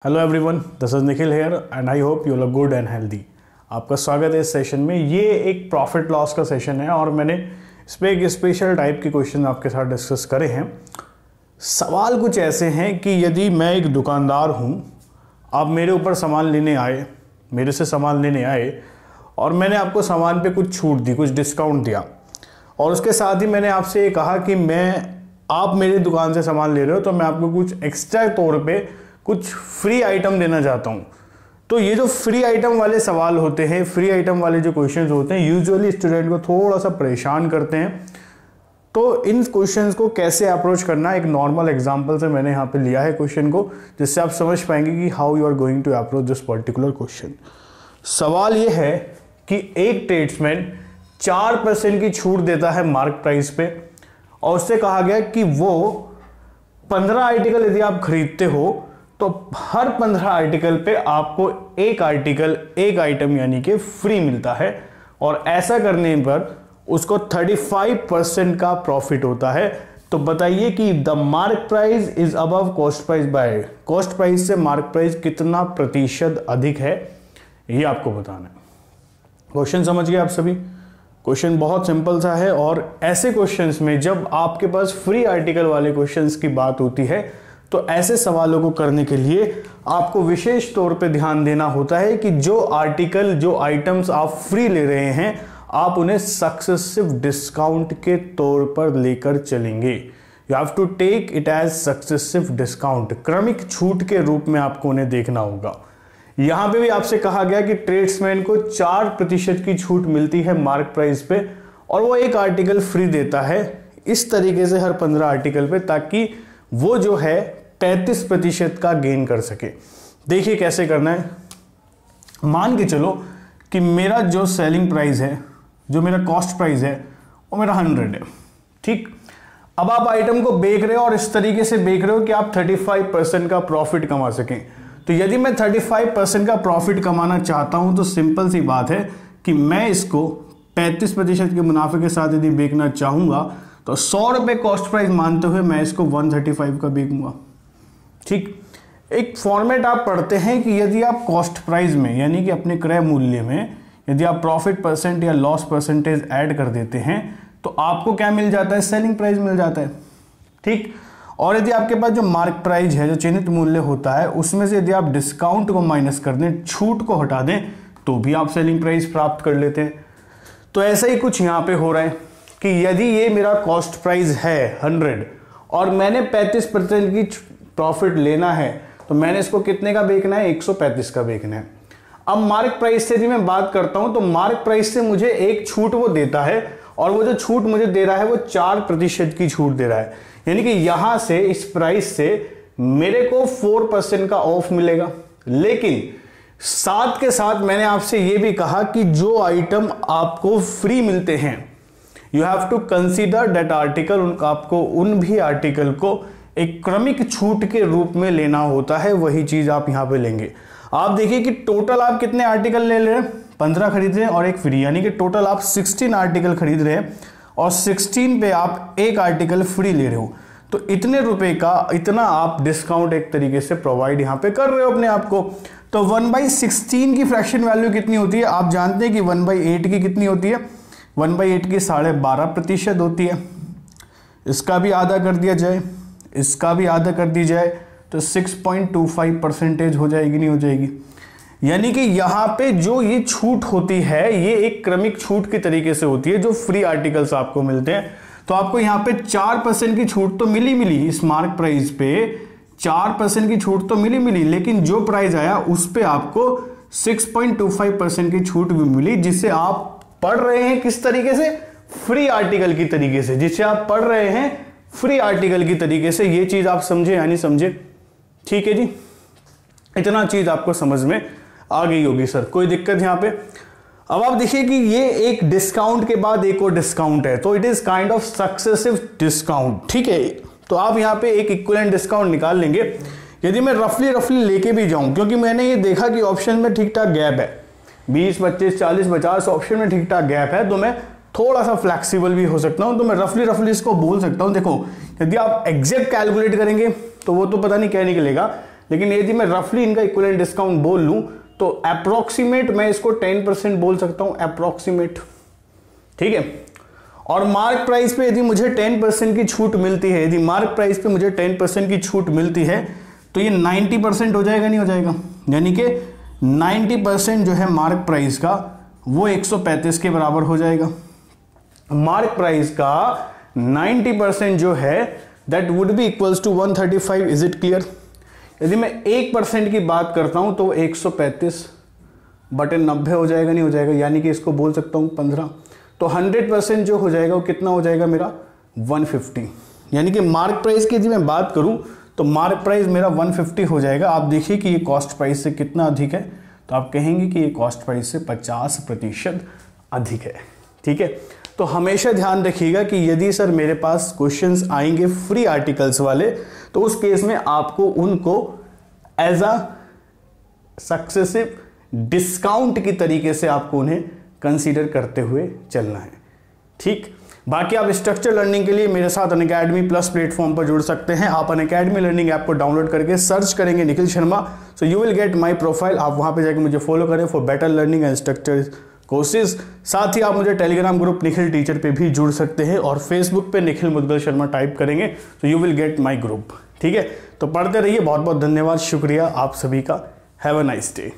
Hello everyone, this is Nikhil here and I hope you are good and healthy. आपका स्वागत है इस session में। ये एक प्रॉफिट लॉस का सेशन है और मैंने इस पर एक स्पेशल टाइप के क्वेश्चन आपके साथ डिस्कस करे हैं। सवाल कुछ ऐसे हैं कि यदि मैं एक दुकानदार हूँ, आप मेरे ऊपर सामान लेने आए, मेरे से सामान लेने आए और मैंने आपको सामान पे कुछ छूट दी, कुछ डिस्काउंट दिया और उसके साथ ही मैंने आपसे ये कहा कि आप मेरी दुकान से सामान ले रहे हो तो मैं आपको कुछ एक्स्ट्रा तौर पे कुछ फ्री आइटम देना चाहता हूँ। तो ये जो फ्री आइटम वाले सवाल होते हैं, फ्री आइटम वाले जो क्वेश्चंस होते हैं, यूजुअली स्टूडेंट को थोड़ा सा परेशान करते हैं। तो इन क्वेश्चंस को कैसे अप्रोच करना, एक नॉर्मल एग्जांपल से मैंने यहाँ पे लिया है क्वेश्चन को, जिससे आप समझ पाएंगे कि how you are going to approach this particular question. सवाल ये है कि एक ट्रेड्समैन 4% की छूट देता है मार्क प्राइस पे और उससे कहा गया कि वो 15 आर्टिकल यदि आप खरीदते हो तो हर 15 आर्टिकल पे आपको एक आइटम यानी कि फ्री मिलता है और ऐसा करने पर उसको 35% का प्रॉफिट होता है। तो बताइए कि the mark price is above cost price by, cost price से मार्क प्राइस कितना प्रतिशत अधिक है, ये आपको बताना है। क्वेश्चन समझ गए आप सभी? क्वेश्चन बहुत सिंपल सा है और ऐसे क्वेश्चंस में जब आपके पास फ्री आर्टिकल वाले क्वेश्चंस की बात होती है तो ऐसे सवालों को करने के लिए आपको विशेष तौर पे ध्यान देना होता है कि जो आर्टिकल, जो आइटम्स आप फ्री ले रहे हैं, आप उन्हें सक्सेसिव डिस्काउंट के तौर पर लेकर चलेंगे। You have to take it as successive discount, क्रमिक छूट के रूप में आपको उन्हें देखना होगा। यहां पे भी आपसे कहा गया कि ट्रेड्समैन को 4% की छूट मिलती है मार्क प्राइस पे और वो एक आर्टिकल फ्री देता है इस तरीके से हर 15 आर्टिकल पे, ताकि वो जो है 35% का गेन कर सके। देखिए कैसे करना है। मान के चलो कि मेरा जो सेलिंग प्राइस है, जो मेरा कॉस्ट प्राइस है, वो मेरा 100 है। ठीक, अब आप आइटम को बेच रहे हो और इस तरीके से बेच रहे हो कि आप 35% का प्रॉफिट कमा सकें। तो यदि मैं 35% का प्रॉफिट कमाना चाहता हूं तो सिंपल सी बात है कि मैं इसको 35% के मुनाफे के साथ यदि बेचना चाहूंगा तो 100 रुपए कॉस्ट प्राइस मानते हुए मैं इसको 135 का बेचूंगा। ठीक, एक फॉर्मेट आप पढ़ते हैं कि यदि आप कॉस्ट प्राइस में यानी कि अपने क्रय मूल्य में यदि आप प्रॉफिट परसेंट या लॉस परसेंटेज ऐड कर देते हैं तो आपको क्या मिल जाता है? सेलिंग प्राइस मिल जाता है। ठीक, और यदि आपके पास जो मार्क प्राइस है, जो चिन्हित मूल्य होता है, उसमें से यदि आप डिस्काउंट को माइनस कर दें, छूट को हटा दें, तो भी आप सेलिंग प्राइस प्राप्त कर लेते हैं। तो ऐसा ही कुछ यहाँ पे हो रहा है कि यदि ये मेरा कॉस्ट प्राइस है 100 और मैंने 35% की प्रॉफिट लेना है तो मैंने इसको कितने का बेचना है? 135 का बेचना है। अब मार्क प्राइस से यदि मैं बात करता हूं तो मार्क प्राइस से मुझे एक छूट वो देता है और वो जो छूट मुझे दे रहा है वो 4% की छूट दे रहा है, यानी कि यहां से इस प्राइस से मेरे को 4% का ऑफ मिलेगा। लेकिन साथ के साथ मैंने आपसे ये भी कहा कि जो आइटम आपको फ्री मिलते हैं, you have to consider that article, आपको उन भी आर्टिकल को एक क्रमिक छूट के रूप में लेना होता है। वही चीज आप यहां पे लेंगे। आप देखिए कि टोटल आप कितने आर्टिकल ले रहे हैं? 15 खरीद रहे हैं और एक फ्री, यानी कि टोटल आप 16 आर्टिकल खरीद रहे हैं और 16 पे आप एक आर्टिकल फ्री ले रहे हो। तो इतने रुपए का इतना आप डिस्काउंट एक तरीके से प्रोवाइड यहां पे कर रहे हो अपने आप को। तो 1/16 की फ्रैक्शन वैल्यू कितनी होती है? आप जानते हैं कि 1/8 की कितनी होती है? 1/8 की 12.5% होती है। इसका भी आधा कर दिया जाए, इसका भी आधा कर दी जाए तो 6.25% हो जाएगी, नहीं हो जाएगी? यानी कि यहाँ पे जो ये छूट होती है ये एक क्रमिक छूट की तरीके से होती है जो फ्री आर्टिकल्स आपको मिलते हैं। तो आपको यहाँ पे 4% की छूट तो मिली इस मार्क प्राइस पे 4% की छूट तो मिली, लेकिन जो प्राइस आया उस पे आपको 6.25% की छूट भी मिली, जिसे आप पढ़ रहे हैं किस तरीके से? फ्री आर्टिकल की तरीके से, जिसे आप पढ़ रहे हैं फ्री आर्टिकल की तरीके से। ये चीज आप समझे या नहीं समझे? ठीक है जी, इतना चीज आपको समझ में आ गई होगी सर, कोई दिक्कत यहां पे? अब आप देखिए कि ये एक डिस्काउंट के बाद एक और डिस्काउंट है, तो it is kind of successive discount. ठीक है, तो आप यहां पे एक इक्विवेलेंट डिस्काउंट निकाल लेंगे। यदि मैं रफली लेके भी जाऊं, क्योंकि मैंने ये देखा कि ऑप्शन में ठीक ठाक गैप है, 20, 25, 40, 50 ऑप्शन में ठीक ठाक गैप है, तो मैं थोड़ा सा फ्लेक्सिबल भी हो सकता हूं। तो मैं रफली इसको बोल सकता हूं। देखो, यदि आप एग्जैक्ट कैलकुलेट करेंगे तो वो तो पता नहीं क्या निकलेगा, लेकिन यदि मैं रफली इनका इक्विवेलेंट डिस्काउंट बोल लूं तो अप्रोक्सीमेट मैं इसको 10% बोल सकता हूं, अप्रोक्सीमेट, ठीक है। और मार्क प्राइस पे यदि मुझे 10% की छूट मिलती है, यदि मार्क प्राइस पे मुझे 10% की छूट मिलती है तो ये 90% हो जाएगा, नहीं हो जाएगा? यानी कि 90% जो है मार्क प्राइस का वो 135 के बराबर हो जाएगा। मार्क प्राइस का 90% जो है that would be equals to 135। Is it clear? यदि मैं 1% की बात करता हूं तो 135 बटे 90 हो जाएगा, नहीं हो जाएगा? यानी कि इसको बोल सकता हूं 15। तो 100% जो हो जाएगा वो कितना हो जाएगा मेरा? 150। यानी कि मार्क प्राइस की यदि मैं बात करूं तो मार्क प्राइस मेरा 150 हो जाएगा। आप देखिए कि ये कॉस्ट प्राइस से कितना अधिक है, तो आप कहेंगे कि ये कॉस्ट प्राइस से 50% अधिक है, ठीक है। तो हमेशा ध्यान रखिएगा कि यदि सर मेरे पास क्वेश्चंस आएंगे फ्री आर्टिकल्स वाले तो उस केस में आपको उनको एज अ सक्सेसिव डिस्काउंट की तरीके से आपको उन्हें कंसीडर करते हुए चलना है, ठीक। बाकी आप स्ट्रक्चर लर्निंग के लिए मेरे साथ अनअकैडमी प्लस प्लेटफॉर्म पर जुड़ सकते हैं। आप अनअकैडमी लर्निंग ऐप को डाउनलोड करके सर्च करेंगे Nikhil Sharma, so you will get my profile. आप वहां पे जाकर मुझे फॉलो करें for better learning and structure courses. साथ ही आप मुझे टेलीग्राम ग्रुप निखिल टीचर पे भी जुड़ सकते हैं और फेसबुक पे निखिल मुदगल शर्मा टाइप करेंगे तो you will get my group, ठीक है। तो पढ़ते रहिए। बहुत बहुत धन्यवाद, शुक्रिया आप सभी का। Have a nice day.